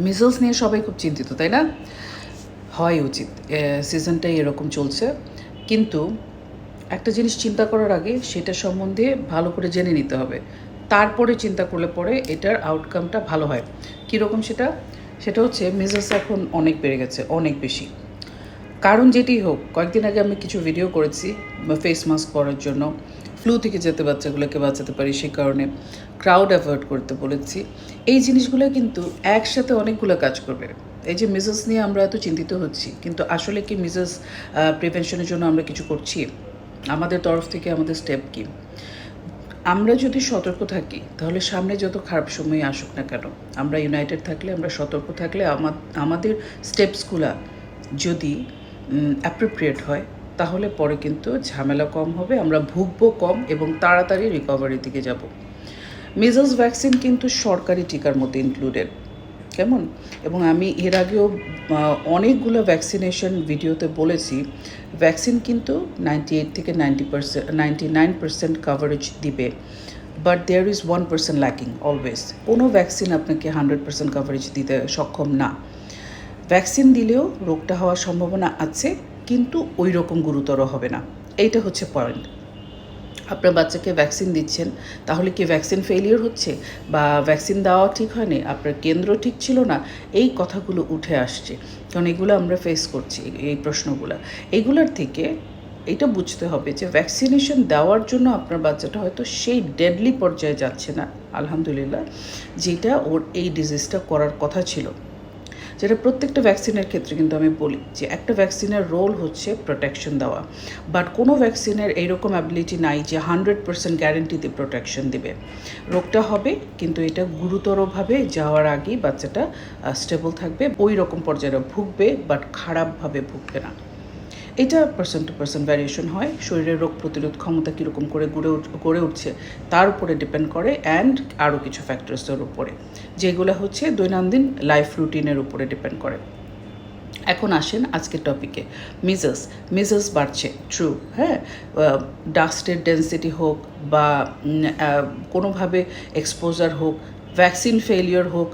Measles নিয়ে সবাই খুব চিন্তিত, তাই না? হয় উচিত, সিজনটাই এরকম চলছে। কিন্তু একটা জিনিস চিন্তা করার আগে সেটা সম্বন্ধে ভালো করে জেনে নিতে হবে। তারপরে চিন্তা করলে পরে এটার আউটকামটা ভালো হয়। কীরকম সেটা? সেটা হচ্ছে মিজলস এখন অনেক বেড়ে গেছে, অনেক বেশি। কারণ যেটি হোক, কয়েকদিন আগে আমি কিছু ভিডিও করেছি ফেস মাস্ক পরার জন্য, ফ্লু থেকে যাতে বাচ্চাগুলোকে বাঁচাতে পারি সেই কারণে, ক্রাউড অ্যাভয়েড করতে বলেছি। এই জিনিসগুলো কিন্তু একসাথে অনেকগুলো কাজ করবে। এই যে মিজেস নিয়ে আমরা এত চিন্তিত হচ্ছি, কিন্তু আসলে কি মিজেস প্রিভেনশনের জন্য আমরা কিছু করছি? আমাদের তরফ থেকে আমাদের স্টেপ কী? আমরা যদি সতর্ক থাকি তাহলে সামনে যত খারাপ সময় আসুক না কেন, আমরা ইউনাইটেড থাকলে, আমরা সতর্ক থাকলে আমাদের স্টেপসগুলো যদি অ্যাপ্রোপ্রিয়েট হয় তাহলে পরে কিন্তু ঝামেলা কম হবে, আমরা ভুগবো কম এবং তাড়াতাড়ি রিকভারির দিকে যাব। মিজলস ভ্যাকসিন কিন্তু সরকারি টিকার মধ্যে ইনক্লুডেড, কেমন? এবং আমি এর আগেও অনেকগুলো ভ্যাকসিনেশন ভিডিওতে বলেছি, ভ্যাকসিন কিন্তু 98 থেকে 99% কাভারেজ দিবে, but there is 1% lacking always. কোনো ভ্যাকসিন আপনাকে 100% কাভারেজ দিতে সক্ষম না। ভ্যাকসিন দিলেও রোগটা হওয়ার সম্ভাবনা আছে, কিন্তু ওই রকম গুরুতর হবে না। এইটা হচ্ছে পয়েন্ট। আপনার বাচ্চাকে ভ্যাকসিন দিচ্ছেন, তাহলে কি ভ্যাকসিন ফেলিওর হচ্ছে বা ভ্যাকসিন দেওয়া ঠিক হয়নি, আপনার কেন্দ্র ঠিক ছিল না, এই কথাগুলো উঠে আসছে। কারণ এগুলো আমরা ফেস করছি, এই প্রশ্নগুলো। এইগুলোর থেকে এটা বুঝতে হবে যে ভ্যাকসিনেশন দেওয়ার জন্য আপনার বাচ্চাটা হয়তো সেই ডেডলি পর্যায়ে যাচ্ছে না, আলহামদুলিল্লাহ, যেটা ওর এই ডিজিজটা করার কথা ছিল। যেটা প্রত্যেকটা ভ্যাকসিনের ক্ষেত্রে কিন্তু আমি বলি যে একটা ভ্যাকসিনের রোল হচ্ছে প্রোটেকশন দেওয়া, বাট কোনো ভ্যাকসিনের এইরকম অ্যাবিলিটি নাই যে 100% গ্যারেন্টিতে প্রোটেকশন দেবে। রোগটা হবে, কিন্তু এটা গুরুতরভাবে যাওয়ার আগেই বাচ্চাটা স্টেবল থাকবে, ওই রকম পর্যায়ে ভুগবে, বাট খারাপভাবে ভুগবে না। এটা পার্সন টু পার্সন ভ্যারিয়েশন হয়, শরীরের রোগ প্রতিরোধ ক্ষমতা কীরকম করে গড়ে উঠছে তার উপরে ডিপেন্ড করে, অ্যান্ড আরও কিছু ফ্যাক্টরসের উপরে, যেগুলো হচ্ছে দৈনন্দিন লাইফ রুটিনের উপরে ডিপেন্ড করে। এখন আসেন আজকের টপিকে। মিজেলস বাড়ছে, ট্রু, হ্যাঁ। ডাস্টের ডেন্সিটি হোক বা কোনোভাবে এক্সপোজার হোক, ভ্যাকসিন ফেলিওর হোক,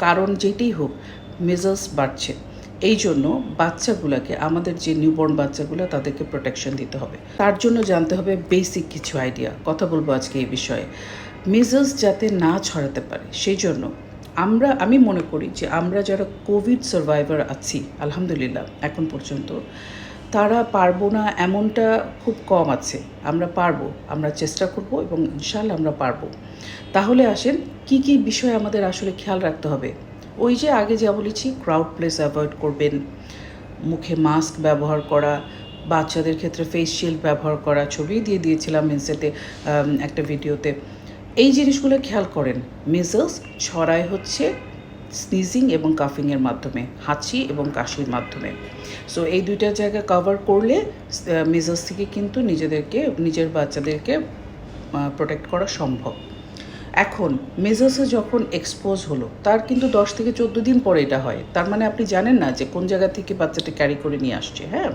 কারণ যেটিই হোক, মিজেলস বাড়ছে। এই জন্য বাচ্চাগুলোকে, আমাদের যে নিউবর্ন বাচ্চাগুলো, তাদেরকে প্রোটেকশন দিতে হবে। তার জন্য জানতে হবে বেসিক কিছু আইডিয়া। কথা বলবো আজকে এই বিষয়ে। মিজেলস যাতে না ছড়াতে পারে সেই জন্য আমি মনে করি যে আমরা যারা কোভিড সার্ভাইভার আছি, আলহামদুলিল্লাহ এখন পর্যন্ত, তারা পারবো না এমনটা খুব কম আছে। আমরা পারবো, আমরা চেষ্টা করব এবং ইনশাআল্লাহ আমরা পারবো। তাহলে আসেন কি কি বিষয় আমাদের আসলে খেয়াল রাখতে হবে। ওই যে আগে যা বলেছি, ক্রাউড প্লেস অ্যাভয়েড করবেন, মুখে মাস্ক ব্যবহার করা, বাচ্চাদের ক্ষেত্রে ফেস শিল্ড ব্যবহার করা, ছবি দিয়ে দিয়েছিলাম ইনসেটে একটা ভিডিওতে। এই জিনিসগুলো খেয়াল করেন। মিজলস ছড়ায় হচ্ছে স্নিজিং এবং কাফিংয়ের মাধ্যমে, হাঁচি এবং কাশির মাধ্যমে। সো এই দুইটা জায়গা কভার করলে মিজলস থেকে কিন্তু নিজের বাচ্চাদেরকে প্রোটেক্ট করা সম্ভব। এখন মেজেসে যখন এক্সপোজ হলো, তার কিন্তু 10 থেকে 14 দিন পরে এটা হয়। তার মানে আপনি জানেন না যে কোন জায়গা থেকে বাচ্চাটা ক্যারি করে নিয়ে আসছে, হ্যাঁ।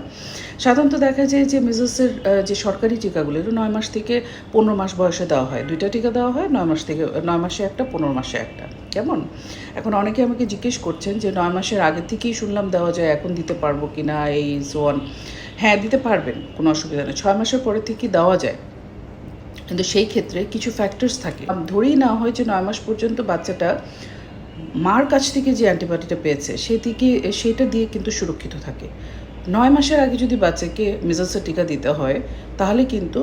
সাধারণত দেখা যায় যে মেজেসের যে সরকারি টিকাগুলো, এটা 9 মাস থেকে 15 মাস বয়সে দেওয়া হয়। 2টা টিকা দেওয়া হয়, 9 মাসে একটা, 15 মাসে একটা, কেমন? এখন অনেকে আমাকে জিজ্ঞেস করছেন যে 9 মাসের আগে থেকেই শুনলাম দেওয়া যায়, এখন দিতে পারবো কি না, এই সো অন। হ্যাঁ, দিতে পারবেন, কোনো অসুবিধা নেই। 6 মাসের পরে থেকেই দেওয়া যায়, কিন্তু সেই ক্ষেত্রে কিছু ফ্যাক্টরস থাকে। ধরেই নেওয়া হয় যে 9 মাস পর্যন্ত বাচ্চাটা মার কাছ থেকে যে অ্যান্টিবডিটা পেয়েছে সেটা দিয়ে কিন্তু সুরক্ষিত থাকে। 9 মাসের আগে যদি বাচ্চাকে মিজলসের টিকা দিতে হয়, তাহলে কিন্তু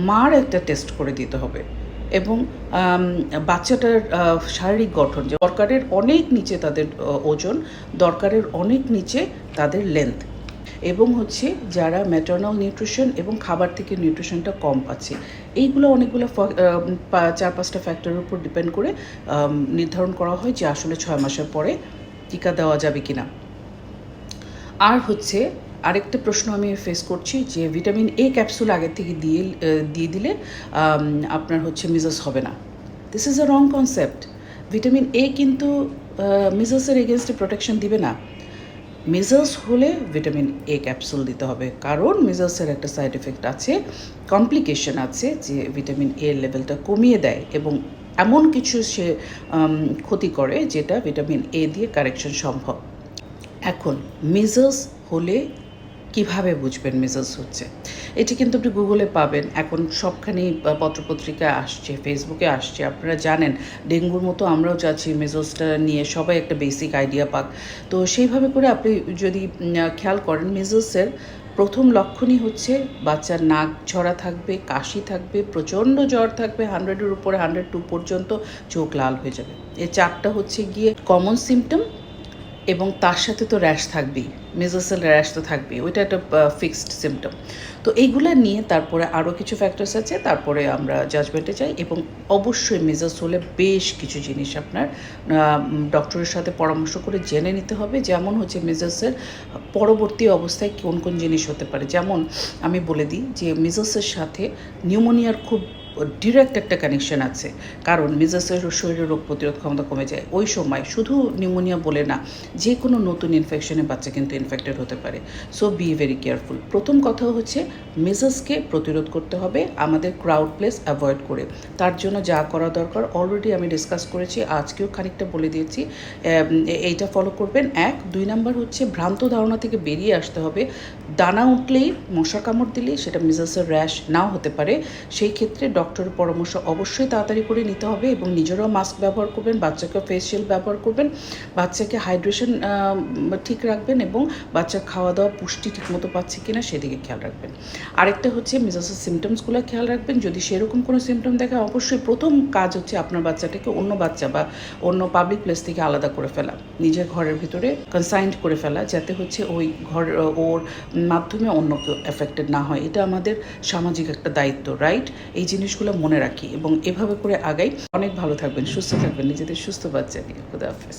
মার একটা টেস্ট করে দিতে হবে, এবং বাচ্চাটার শারীরিক গঠন, যে দরকারের অনেক নিচে তাদের ওজন, দরকারের অনেক নিচে তাদের লেন্থ, এবং হচ্ছে যারা ম্যাটার্নাল নিউট্রিশন এবং খাবার থেকে নিউট্রিশনটা কম পাচ্ছে, এইগুলো অনেকগুলো 4-5টা ফ্যাক্টরের উপর ডিপেন্ড করে নির্ধারণ করা হয় যে আসলে 6 মাসের পরে টিকা দেওয়া যাবে কি না। আর হচ্ছে আরেকটা প্রশ্ন আমি ফেস করছি যে ভিটামিন এ ক্যাপসুল আগের থেকে দিয়ে দিলে আপনার হচ্ছে মিজলস হবে না। This is a wrong concept. Vitamin A কিন্তু মিজলসের এগেনস্টে প্রোটেকশন দিবে না। মিজলস হলে ভিটামিন এ ক্যাপসুল দিতে হবে, কারণ মিজলসের একটা সাইড এফেক্ট আছে, কমপ্লিকেশন আছে, যে ভিটামিন এর লেভেলটা কমিয়ে দেয় এবং এমন কিছু সে ক্ষতি করে যেটা ভিটামিন এ দিয়ে কারেকশন সম্ভব। এখন মিজলস হলে কিভাবে বুঝবেন মিজলস হচ্ছে, এটি কিন্তু আপনি গুগলে পাবেন। এখন সবখানি পত্রপত্রিকায় আসছে, ফেসবুকে আসছে। আপনারা জানেন ডেঙ্গুর মতো আমরাও যাচ্ছি মিজলসটা নিয়ে, সবাই একটা বেসিক আইডিয়া পাক। তো সেইভাবে করে আপনি যদি খেয়াল করেন, মিজলসের প্রথম লক্ষণই হচ্ছে বাচ্চার নাক ঝরা থাকবে, কাশি থাকবে, প্রচণ্ড জ্বর থাকবে, 100-এর উপরে 102 পর্যন্ত, চোখ লাল হয়ে যাবে। এই চারটা হচ্ছে গিয়ে কমন সিমটম, এবং তার সাথে তো র্যাশ থাকবেই, মেজোসেল র্যাশ তো থাকবেই, ওইটা একটা ফিক্সড সিমটম। তো এইগুলো নিয়ে তারপরে আরও কিছু ফ্যাক্টরস আছে, তারপরে আমরা জাজমেন্টে যাই। এবং অবশ্যই মেজোস হলে বেশ কিছু জিনিস আপনার ডক্টরের সাথে পরামর্শ করে জেনে নিতে হবে। যেমন হচ্ছে মেজোসের পরবর্তী অবস্থায় কোন কোন জিনিস হতে পারে। যেমন আমি বলে দিই যে মেজোসের সাথে নিউমোনিয়ার খুব ডিরেক্ট একটা কানেকশন আছে, কারণ মেজোসের শরীরের রোগ প্রতিরোধ ক্ষমতা কমে যায় ওই সময়। শুধু নিউমোনিয়া বলে না, যে কোনো নতুন ইনফেকশনে বাচ্চা কিন্তু ইনফেক্টেড হতে পারে। So be very careful. প্রথম কথা হচ্ছে মেজোসকে প্রতিরোধ করতে হবে আমাদের ক্রাউড প্লেস অ্যাভয়েড করে। তার জন্য যা করা দরকার অলরেডি আমি ডিসকাস করেছি, আজকেও খানিকটা বলে দিয়েছি। এইটা ফলো করবেন। 2 নাম্বার হচ্ছে ভ্রান্ত ধারণা থেকে বেরিয়ে আসতে হবে। দানা উঠলেই, মশা কামড় দিলেই সেটা মেজোসের র্যাশ নাও হতে পারে। সেই ক্ষেত্রে ডক্টরের পরামর্শ অবশ্যই তাড়াতাড়ি করে নিতে হবে, এবং নিজেরাও মাস্ক ব্যবহার করবেন, বাচ্চাকেও ফেস শিল্ড ব্যবহার করবেন, বাচ্চাকে হাইড্রেশন ঠিক রাখবেন, এবং বাচ্চার খাওয়া দাওয়া পুষ্টি ঠিকমতো পাচ্ছে কিনা সেদিকে খেয়াল রাখবেন। আরেকটা হচ্ছে মেজোসের সিমটমসগুলো খেয়াল রাখবেন। যদি সেরকম কোনো সিমটম দেখে, অবশ্যই প্রথম কাজ হচ্ছে আপনার বাচ্চাটাকে অন্য বাচ্চা বা অন্য পাবলিক প্লেস থেকে আলাদা করে ফেলা, নিজের ঘরের ভিতরে কনসাইন্ড করে ফেলা, যাতে হচ্ছে ওই ঘর ওর মাধ্যমে অন্য কেউ এফেক্টেড না হয়। এটা আমাদের সামাজিক একটা দায়িত্ব, রাইট? এই জিনিসগুলো মনে রাখি এবং এভাবে করে আগাই। অনেক ভালো থাকবেন, সুস্থ থাকবেন, নিজেদের সুস্থ বাচ্চা নিয়ে। খুদা হাফেজ।